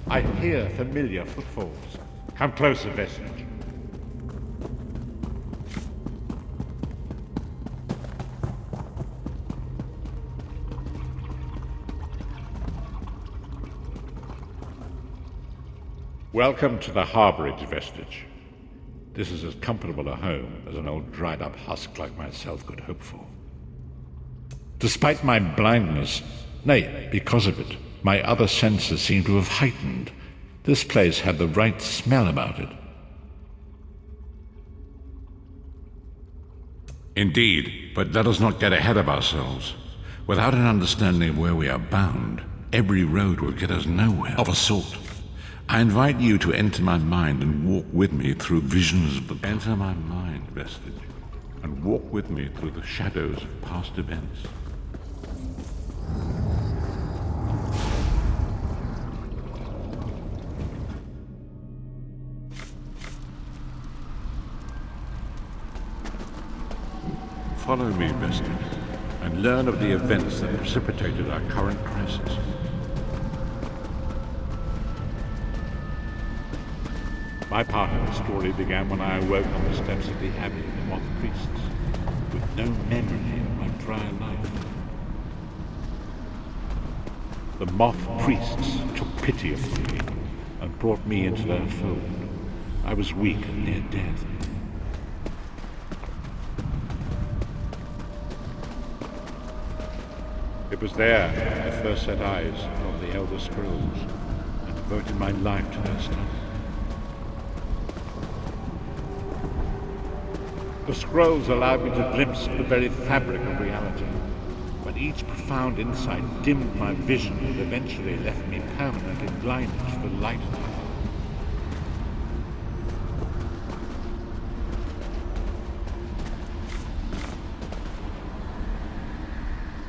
I hear familiar footfalls. Come closer, Vestige. Welcome to the Harbourage, Vestige. This is as comfortable a home as an old dried-up husk like myself could hope for. Despite my blindness, nay, because of it, my other senses seem to have heightened. This place had the right smell about it. Indeed, but let us not get ahead of ourselves. Without an understanding of where we are bound, every road will get us nowhere of a sort. I invite you to enter my mind and walk with me through visions of the... Enter my mind, Vestige, and walk with me through the shadows of past events. Follow me, Vestige, and learn of the events that precipitated our current crisis. My part of the story began when I awoke on the steps of the Abbey of the Moth Priests, with no memory of my prior life. The Moth Priests took pity upon me and brought me into their fold. I was weak and near death. It was there I first set eyes on the Elder Scrolls and devoted my life to their study. The scrolls allowed me to glimpse the very fabric of reality, but each profound insight dimmed my vision and eventually left me permanently blinded to the light of them.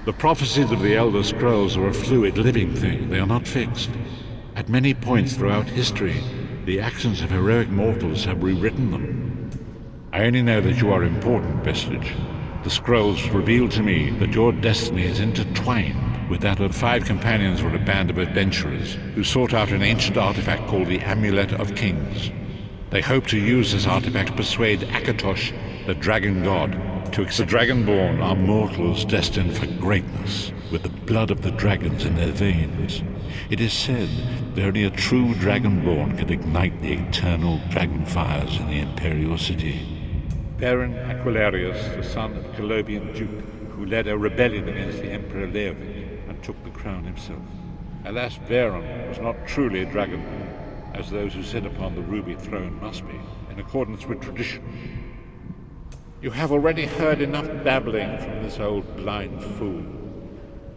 The prophecies of the Elder Scrolls are a fluid, living thing. They are not fixed. At many points throughout history, the actions of heroic mortals have rewritten them. I only know that you are important, Vestige. The scrolls reveal to me that your destiny is intertwined with that of 5 companions were a band of adventurers who sought out an ancient artifact called the Amulet of Kings. They hope to use this artifact to persuade Akatosh, the dragon god, to accept the Dragonborn are mortals destined for greatness, with the blood of the dragons in their veins. It is said that only a true Dragonborn can ignite the eternal dragon fires in the Imperial City. Baron Aquilarius, the son of the Colobian Duke, who led a rebellion against the Emperor Leovic and took the crown himself. Alas, Baron was not truly a Dragonborn, as those who sit upon the ruby throne must be, in accordance with tradition. You have already heard enough babbling from this old blind fool.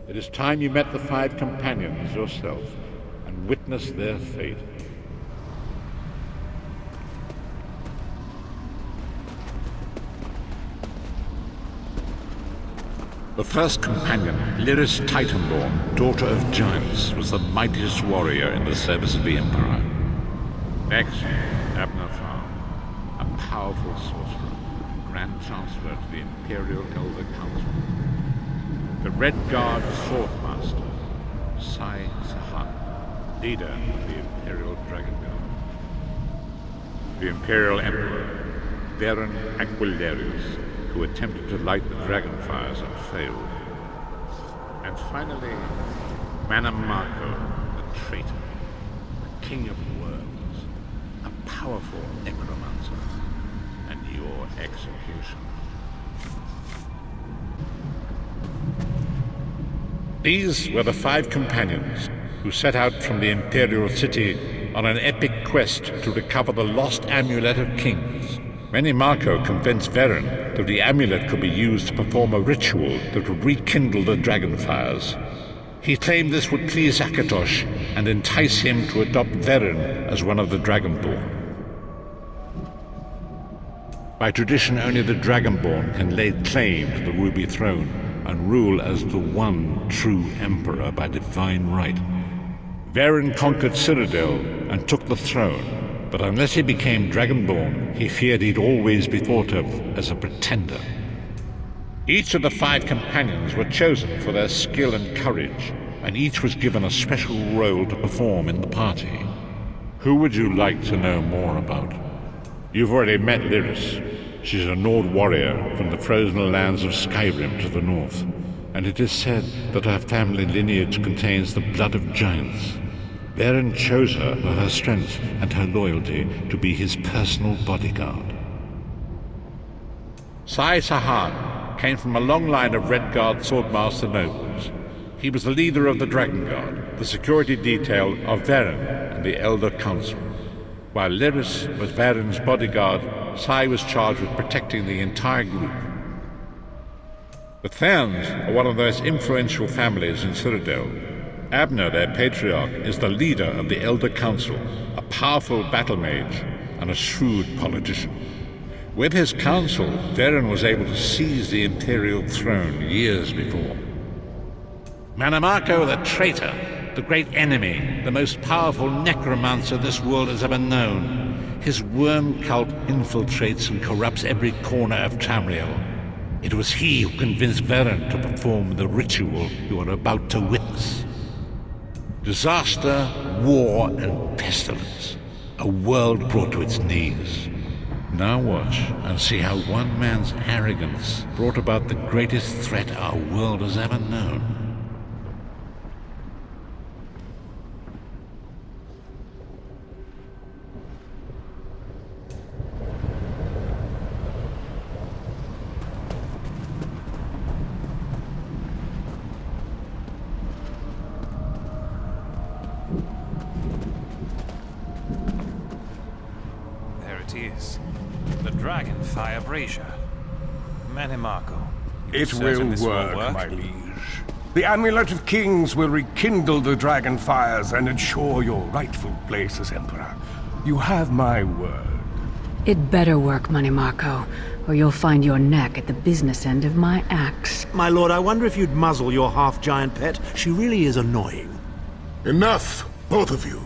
It is time you met the 5 companions yourself and witnessed their fate. The first companion, Lyris Titanborn, daughter of giants, was the mightiest warrior in the service of the Emperor. Next, Abner Farr, a powerful sorcerer, Grand Chancellor to the Imperial Elder Council. The Red Guard Swordmaster, Sai Sahan, leader of the Imperial Dragon Guard. The Imperial Emperor, Baron Aquilarius, who attempted to light the dragon fires and failed. And finally, Manamarco, the traitor, the king of worms, a powerful necromancer, and your executioner. These were the 5 companions who set out from the Imperial City on an epic quest to recover the lost Amulet of Kings. Menimarco convinced Varen that the amulet could be used to perform a ritual that would rekindle the dragon fires. He claimed this would please Akatosh and entice him to adopt Varen as one of the Dragonborn. By tradition, only the Dragonborn can lay claim to the Ruby Throne and rule as the one true Emperor by divine right. Varen conquered Cyrodiil and took the throne, but unless he became Dragonborn, he feared he'd always be thought of as a pretender. Each of the 5 companions were chosen for their skill and courage, and each was given a special role to perform in the party. Who would you like to know more about? You've already met Lyris. She's a Nord warrior from the frozen lands of Skyrim to the north, and it is said that her family lineage contains the blood of giants. Varen chose her for her strength and her loyalty to be his personal bodyguard. Sai Sahan came from a long line of Redguard swordmaster nobles. He was the leader of the Dragon Guard, the security detail of Varen and the Elder Council. While Lyris was Varen's bodyguard, Sai was charged with protecting the entire group. The Therns are one of the most influential families in Cyrodiil. Abner, their patriarch, is the leader of the Elder Council, a powerful battle mage and a shrewd politician. With his council, Varen was able to seize the Imperial throne years before. Manamako the traitor, the great enemy, the most powerful necromancer this world has ever known. His worm cult infiltrates and corrupts every corner of Tamriel. It was he who convinced Varen to perform the ritual you are about to witness. Disaster, war, and pestilence. A world brought to its knees. Now watch and see how one man's arrogance brought about the greatest threat our world has ever known. The Dragonfire Brazier. Manamako. It will work, my liege. The Amulet of Kings will rekindle the dragon fires and ensure your rightful place as Emperor. You have my word. It better work, Manamako, or you'll find your neck at the business end of my axe. My lord, I wonder if you'd muzzle your half-giant pet. She really is annoying. Enough, both of you.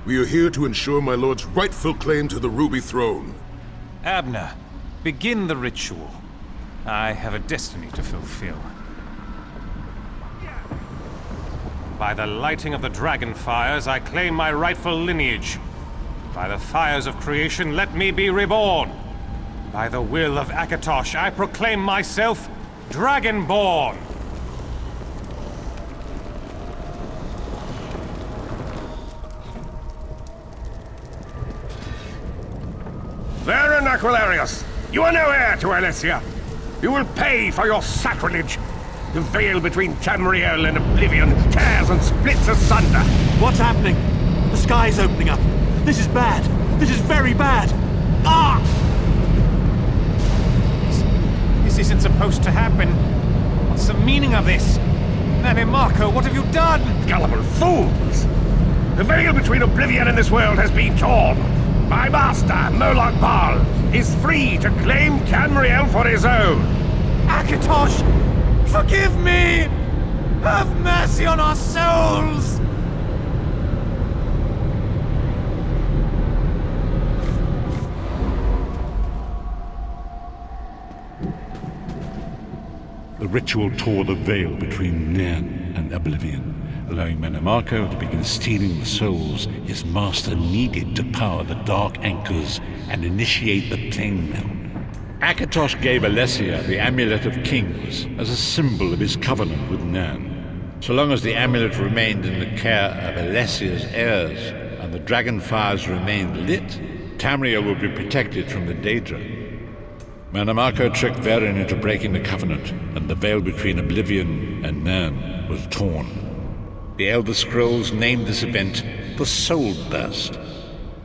We are here to ensure my lord's rightful claim to the Ruby Throne. Abner, begin the ritual. I have a destiny to fulfill. By the lighting of the dragon fires, I claim my rightful lineage. By the fires of creation, let me be reborn. By the will of Akatosh, I proclaim myself Dragonborn. Varen Aquilarius, you are no heir to Alessia. You will pay for your sacrilege. The veil between Tamriel and Oblivion tears and splits asunder. What's happening? The sky's opening up. This is bad. This is very bad. Ah! This isn't supposed to happen. What's the meaning of this? Manamako, what have you done? Gullible fools! The veil between Oblivion and this world has been torn. My master, Molag Bal, is free to claim Tamriel for his own. Akatosh, forgive me! Have mercy on our souls! The ritual tore the veil between Nairn and Oblivion, allowing Manamako to begin stealing the souls his master needed to power the Dark Anchors and initiate the Plane Meld. Akatosh gave Alessia the Amulet of Kings as a symbol of his covenant with Nairn. So long as the amulet remained in the care of Alessia's heirs and the dragon fires remained lit, Tamriel would be protected from the Daedra. Manamako tricked Varen into breaking the covenant, and the veil between Oblivion and Nairn was torn. The Elder Scrolls named this event the Soul Burst.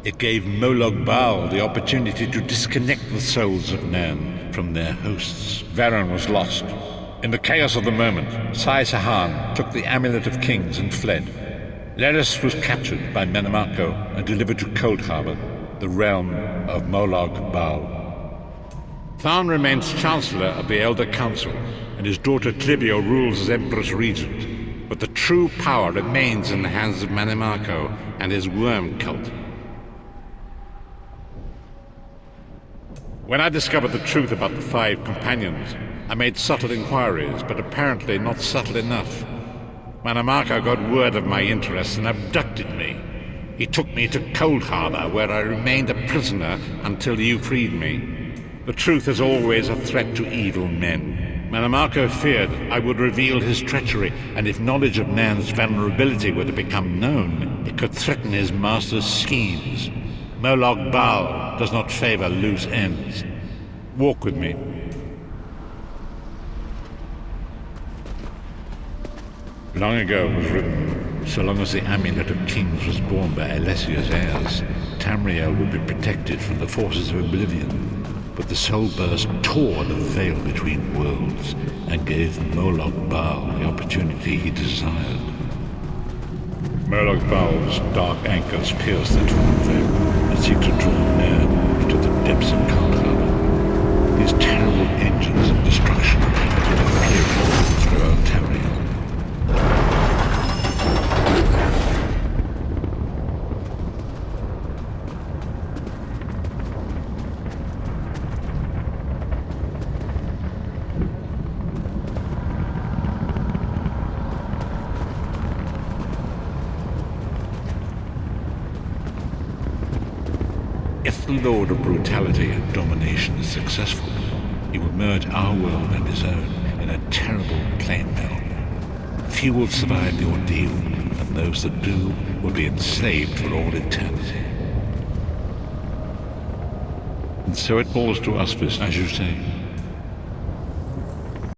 It gave Molag Bal the opportunity to disconnect the souls of Nairn from their hosts. Varen was lost. In the chaos of the moment, Sai Sahan took the Amulet of Kings and fled. Lyris was captured by Manamako and delivered to Cold Harbor, the realm of Molag Bal. Tharn remains Chancellor of the Elder Council, and his daughter Clivio rules as Empress Regent. But the true power remains in the hands of Manamako and his worm cult. When I discovered the truth about the 5 companions, I made subtle inquiries, but apparently not subtle enough. Manamarco got word of my interests and abducted me. He took me to Cold Harbor, where I remained a prisoner until you freed me. The truth is always a threat to evil men. Manamarco feared I would reveal his treachery, and if knowledge of Nan's vulnerability were to become known, it could threaten his master's schemes. Moloch Baal does not favor loose ends. Walk with me. Long ago it was written, so long as the Amulet of Kings was borne by Alessia's heirs, Tamriel would be protected from the forces of oblivion. But the soul burst tore the veil between worlds and gave Moloch Baal the opportunity he desired. Moloch Baal's dark anchors pierce the torn veil and seek to draw Nan into the depths of Cold Harbor. These terrible engines of destruction have been a plague throughout Tamriel. If the Lord of Brutality and Domination is successful, he will merge our world and his own in a terrible plain melt. Few will survive the ordeal, and those that do will be enslaved for all eternity. And so it falls to us, as you say.